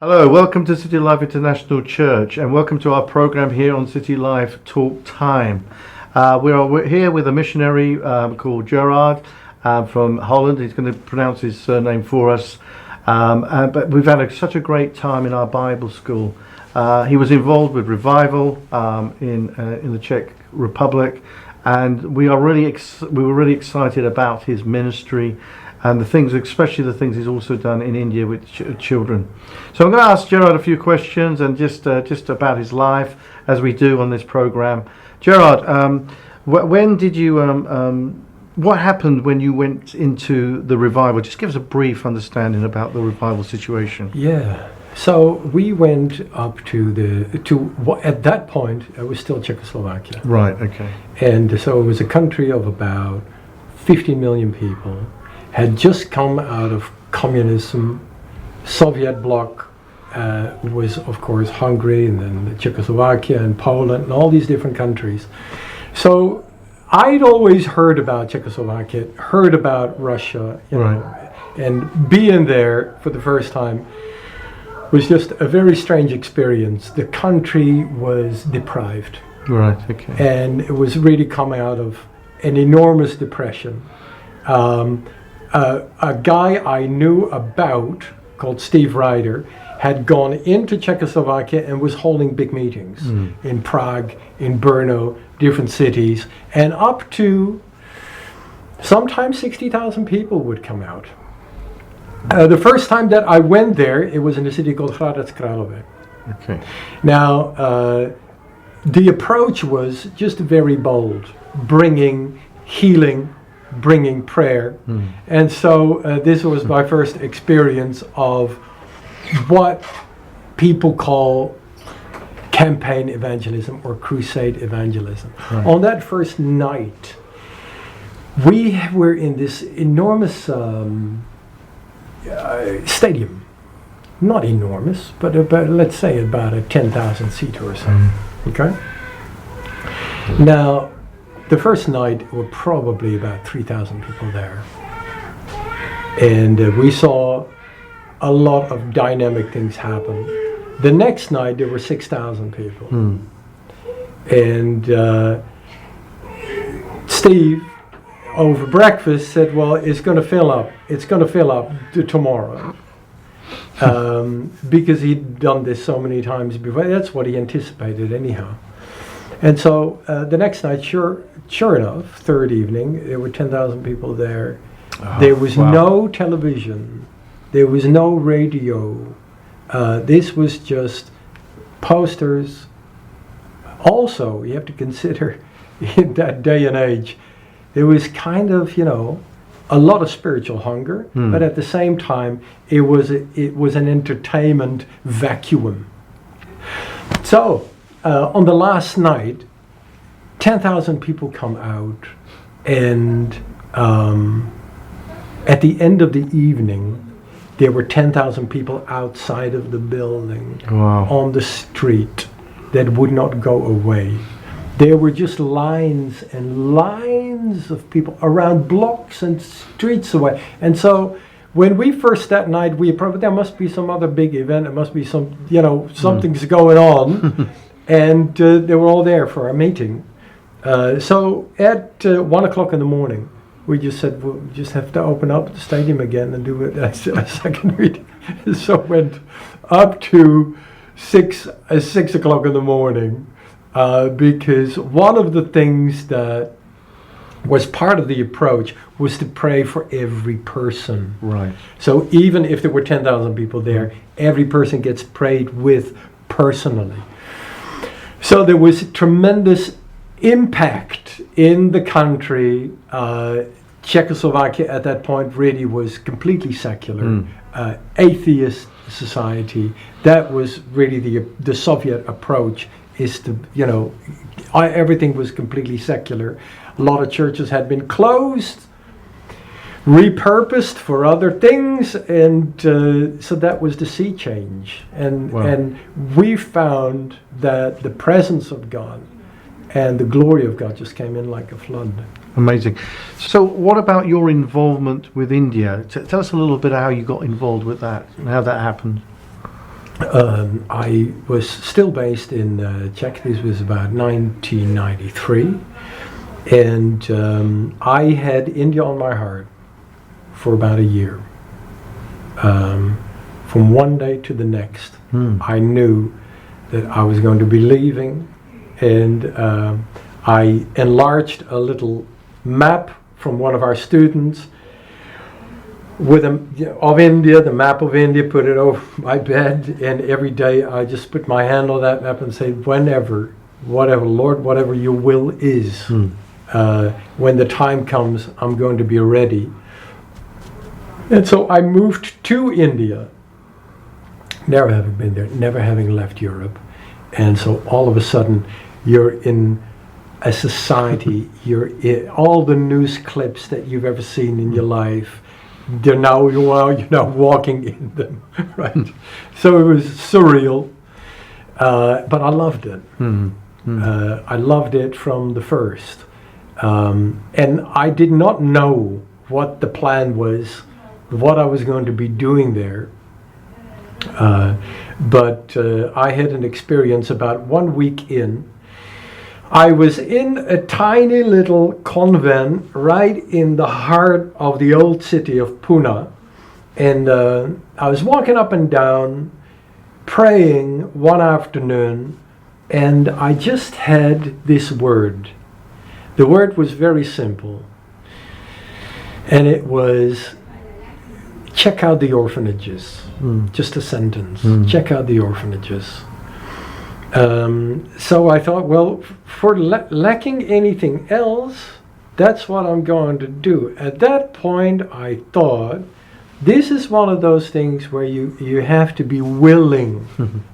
Hello, welcome to CityLife International Church and welcome to our program here on CityLife TalkTime. We're here with a missionary called Gerard from Holland. He's going to pronounce his surname for us. But we've had such a great time in our Bible school. He was involved with revival in the Czech Republic, and we were really excited about his ministry and the things, especially the things he's also done in India with children. So I'm going to ask Gerard a few questions and just about his life, as we do on this program. Gerard, when did you? What happened when you went into the revival? Just give us a brief understanding about the revival situation. Yeah. So we went up to at that point it was still Czechoslovakia. Right. Okay. And so it was a country of about 15 million people. Had just come out of communism. Soviet bloc was, of course, Hungary, and then Czechoslovakia and Poland and all these different countries. So I'd always heard about Czechoslovakia, heard about Russia, you know, and being there for the first time was just a very strange experience. The country was deprived. Right, okay. And it was really coming out of an enormous depression. A guy I knew about called Steve Ryder had gone into Czechoslovakia and was holding big meetings in Prague, in Brno, different cities, and up to sometimes 60,000 people would come out. The first time that I went there, it was in a city called Hradec Králové. Okay. Now, the approach was just very bold, bringing healing, bringing prayer. And so this was my first experience of what people call campaign evangelism or crusade evangelism. Right. On that first night, we were in this enormous stadium. Not enormous, but about, let's say about a 10,000 seat or so. Okay? Now, the first night were probably about 3,000 people there. And we saw a lot of dynamic things happen. The next night there were 6,000 people. And Steve, over breakfast, said, well, it's going to fill up. It's going to fill up to tomorrow. Because he'd done this so many times before. That's what he anticipated anyhow. And so the next night, sure enough, third evening, there were 10,000 people there. There was no television. There was no radio. This was just posters. Also, you have to consider, in that day and age, there was kind of, a lot of spiritual hunger, but at the same time, it was an entertainment vacuum. So, on the last night, 10,000 people come out, and at the end of the evening, there were 10,000 people outside of the building, on the street, that would not go away. There were just lines and lines of people around blocks and streets away. And so when we first that night, there must be some other big event. It must be some, something's going on. And they were all there for our meeting. So at 1 o'clock in the morning, we just said, we'll just have to open up the stadium again and do it as a second reading. So went up to 6 o'clock in the morning. Because one of the things that was part of the approach was to pray for every person. Right. So even if there were 10,000 people there, every person gets prayed with personally. So there was tremendous impact in the country. Czechoslovakia at that point really was completely secular, atheist society. That was really the Soviet approach. Is to, everything was completely secular. A lot of churches had been closed, repurposed for other things, and so that was the sea change. And we found that the presence of God and the glory of God just came in like a flood. Amazing. So what about your involvement with India? Tell us a little bit how you got involved with that and how that happened. I was still based in Czech. This was about 1993. And I had India on my heart for about a year. From one day to the next, I knew that I was going to be leaving, and I enlarged a little map from one of our students of India, the map of India, put it over my bed, and every day I just put my hand on that map and say, whenever, whatever, Lord, whatever your will is, when the time comes, I'm going to be ready. And so I moved to India, never having been there, never having left Europe. And so all of a sudden, you're in a society, you're in all the news clips that you've ever seen in your life. You're now walking in them, right? So it was surreal, but I loved it. I loved it from the first. And I did not know what the plan was, what I was going to be doing there. But I had an experience about 1 week in. I was in a tiny little convent right in the heart of the old city of Pune. And I was walking up and down, praying one afternoon, and I just had this word. The word was very simple. And it was, check out the orphanages. Just a sentence. Check out the orphanages. So I thought, well, for lacking anything else, that's what I'm going to do. At that point, I thought, this is one of those things where you have to be willing.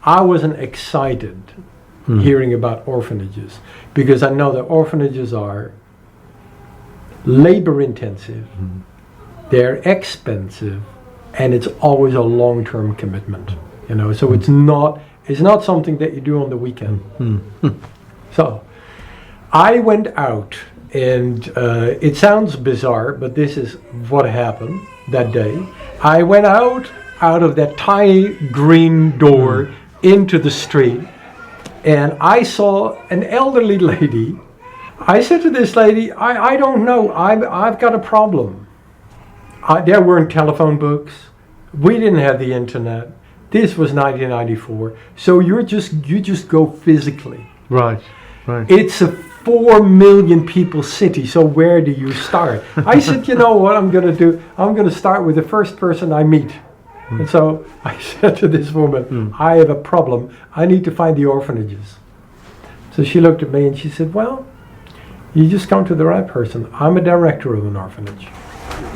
I wasn't excited hearing about orphanages, because I know that orphanages are labor intensive, they're expensive, and it's always a long-term commitment. So it's not something that you do on the weekend. So I went out, and it sounds bizarre, but this is what happened that day. I went out of that tiny green door into the street, and I saw an elderly lady. I said to this lady, I don't know, I've got a problem. There weren't telephone books. We didn't have the internet. This was 1994. So you just go physically. Right. It's a 4 million people city, so where do you start? I said, you know what I'm going to do? I'm going to start with the first person I meet. And so I said to this woman, I have a problem. I need to find the orphanages. So she looked at me and she said, well, you just come to the right person. I'm a director of an orphanage.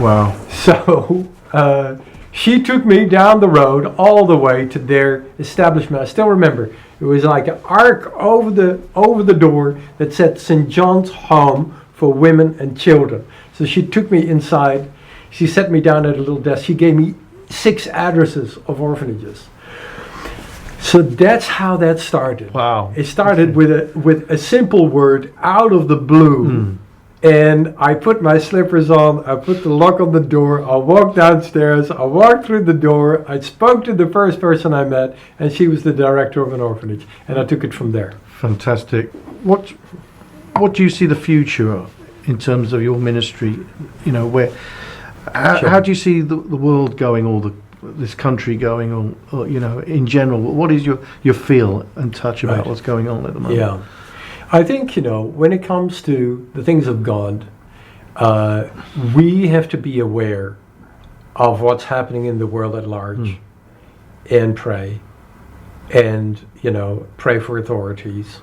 Wow. So she took me down the road all the way to their establishment. I still remember. It was like an arc over the door that said St. John's Home for Women and Children. So she took me inside. She set me down at a little desk. She gave me 6 addresses of orphanages. So that's how that started. Wow. It started with a simple word out of the blue. And I put my slippers on, I put the lock on the door, I walked downstairs, I walked through the door, I spoke to the first person I met, and she was the director of an orphanage, and I took it from there. Fantastic. What do you see the future of in terms of your ministry? How do you see the world going, this country going, or in general? What is your feel and touch about what's going on at the moment? Yeah. I think, when it comes to the things of God, we have to be aware of what's happening in the world at large and pray. And, pray for authorities.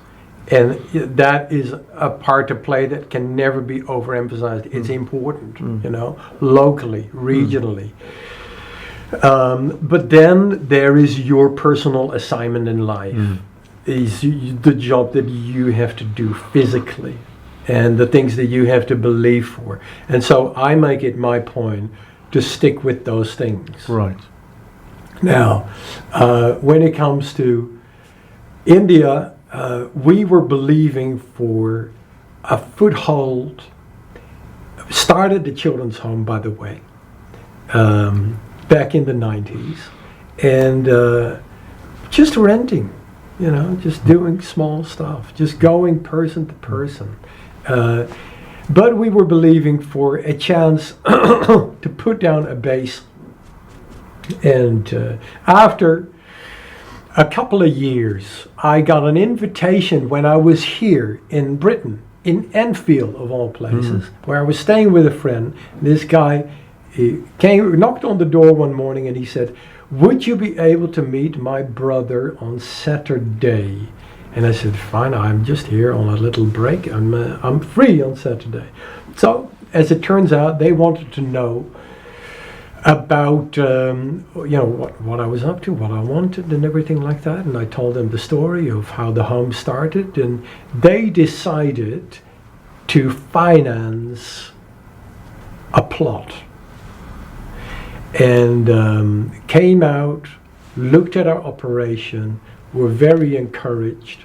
And that is a part to play that can never be overemphasized. It's important, locally, regionally. But then there is your personal assignment in life. Is the job that you have to do physically and the things that you have to believe for. And so I make it my point to stick with those things. Right. Now, when it comes to India, we were believing for a foothold. Started the children's home, by the way, back in the 90s. And just renting, just doing small stuff, just going person to person. But we were believing for a chance to put down a base. And after a couple of years, I got an invitation when I was here in Britain, in Enfield of all places, where I was staying with a friend. This guy knocked on the door one morning and he said, "Would you be able to meet my brother on Saturday?" And I said, "Fine, I'm just here on a little break. I'm free on Saturday." So, as it turns out, they wanted to know about what I was up to, what I wanted, and everything like that. And I told them the story of how the home started, and they decided to finance a plot. And came out, looked at our operation, were very encouraged,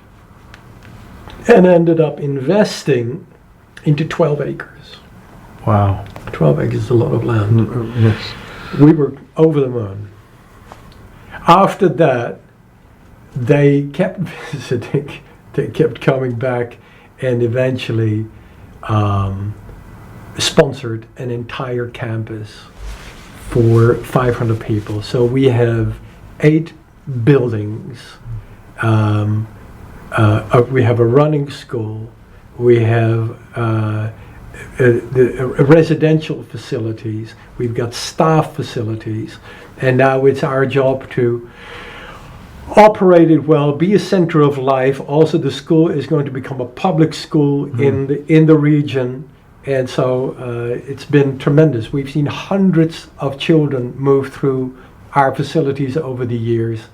and ended up investing into 12 acres. Wow. 12 acres is a lot of land. Yes. We were over the moon. After that, they kept visiting, they kept coming back, and eventually sponsored an entire campus for 500 people. So we have 8 buildings. We have a running school. We have residential facilities. We've got staff facilities. And now it's our job to operate it well, be a center of life. Also, the school is going to become a public school in the region. And so it's been tremendous. We've seen hundreds of children move through our facilities over the years.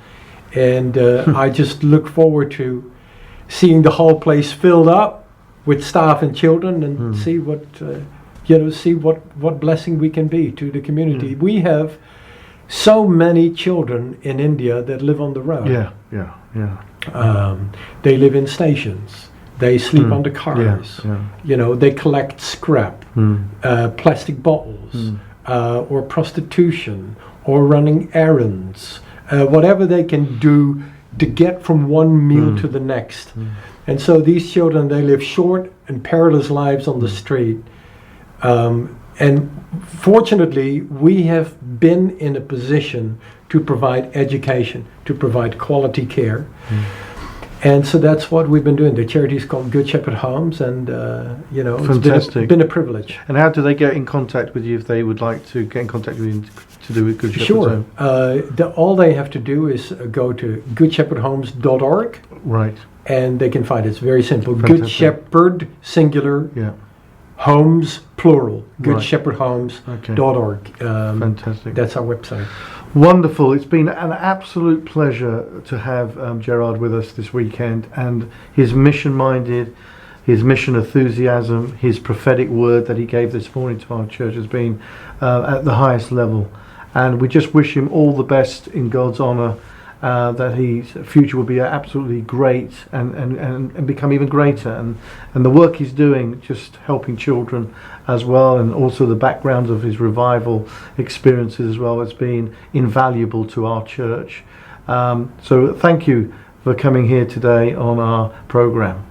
And I just look forward to seeing the whole place filled up with staff and children, and see what blessing we can be to the community. We have so many children in India that live on the road. They live in stations. They sleep under cars. They collect scrap, plastic bottles, or prostitution, or running errands, whatever they can do to get from one meal to the next. And so these children, they live short and perilous lives on the street. And fortunately, we have been in a position to provide education, to provide quality care. And so that's what we've been doing. The charity is called Good Shepherd Homes, and Fantastic. It's been a privilege. And how do they get in contact with you if they would like to get in contact with you to do with Good Shepherd Sure. Home? All they have to do is go to goodshepherdhomes.org. Right. And they can find it. It's very simple. Fantastic. Good Shepherd, singular, Homes, plural. Goodshepherdhomes.org. Fantastic. That's our website. Wonderful. It's been an absolute pleasure to have Gerard with us this weekend, and his mission-minded, his mission enthusiasm, his prophetic word that he gave this morning to our church has been at the highest level. And we just wish him all the best in God's honor, that his future will be absolutely great and become even greater. And the work he's doing, just helping children as well, and also the background of his revival experiences as well, has been invaluable to our church. So thank you for coming here today on our program.